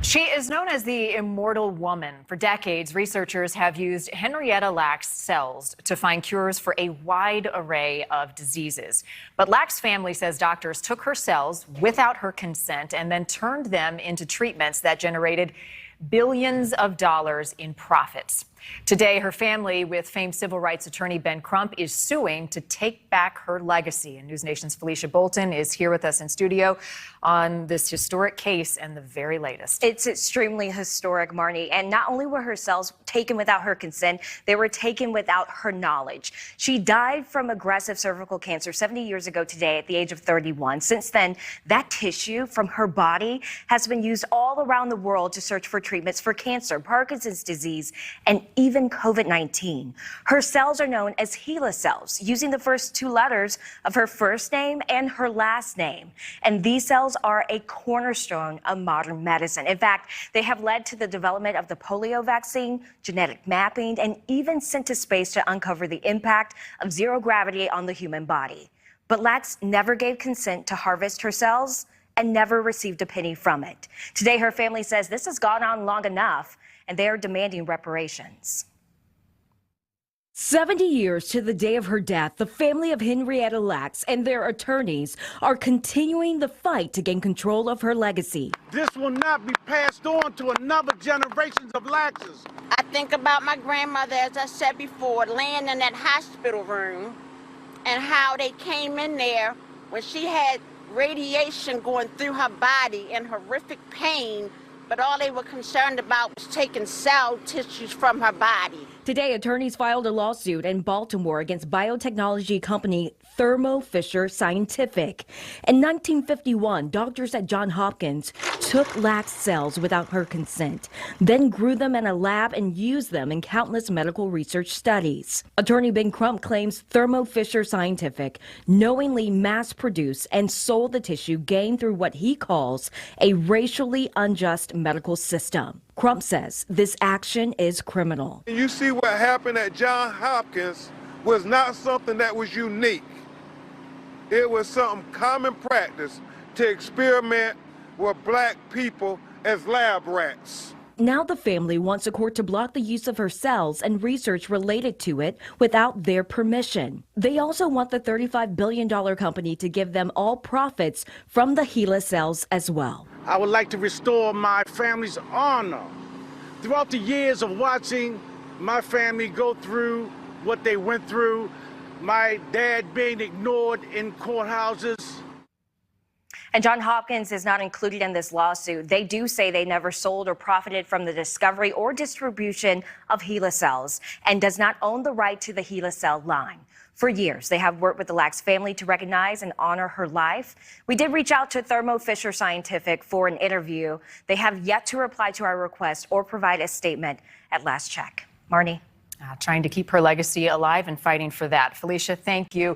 She is known as the immortal woman. For decades, researchers have used Henrietta Lacks cells to find cures for a wide array of diseases. But Lacks' family says doctors took her cells without her consent and then turned them into treatments that generated billions of dollars in profits. Today, her family, with famed civil rights attorney Ben Crump, is suing to take back her legacy. And News Nation's Felicia Bolton is here with us in studio on this historic case and the very latest. It's extremely historic, Marnie. And not only were her cells taken without her consent, they were taken without her knowledge. She died from aggressive cervical cancer 70 years ago today at the age of 31. Since then, that tissue from her body has been used all around the world to search for treatments for cancer, Parkinson's disease, and even COVID-19. Her cells are known as HeLa cells, using the first two letters of her first name and her last name. And these cells are a cornerstone of modern medicine. In fact, they have led to the development of the polio vaccine, genetic mapping, and even sent to space to uncover the impact of zero gravity on the human body. But Lacks never gave consent to harvest her cells and never received a penny from it. Today, her family says this has gone on long enough, and they are demanding reparations. 70 years to the day of her death, the family of Henrietta Lacks and their attorneys are continuing the fight to gain control of her legacy. This will not be passed on to another generation of Lackses. I think about my grandmother, as I said before, laying in that hospital room and how they came in there when she had radiation going through her body and horrific pain, but all they were concerned about was taking cell tissues from her body. Today, attorneys filed a lawsuit in Baltimore against biotechnology company Thermo Fisher Scientific. In 1951, doctors at Johns Hopkins took Lacks' cells without her consent, then grew them in a lab and used them in countless medical research studies. Attorney Ben Crump claims Thermo Fisher Scientific knowingly mass-produced and sold the tissue gained through what he calls a racially unjust medical system. Crump says this action is criminal. You see what happened at Johns Hopkins was not something that was unique. It was some common practice to experiment with black people as lab rats. Now the family wants a court to block the use of her cells and research related to it without their permission. They also want the $35 billion company to give them all profits from the HeLa cells as well. I would like to restore my family's honor. Throughout the years of watching my family go through what they went through, my dad being ignored in courthouses. And Johns Hopkins is not included in this lawsuit. They do say they never sold or profited from the discovery or distribution of HeLa cells and does not own the right to the HeLa cell line. For years, they have worked with the Lacks family to recognize and honor her life. We did reach out to Thermo Fisher Scientific for an interview. They have yet to reply to our request or provide a statement at last check. Marnie? Trying to keep her legacy alive and fighting for that. Felicia, thank you.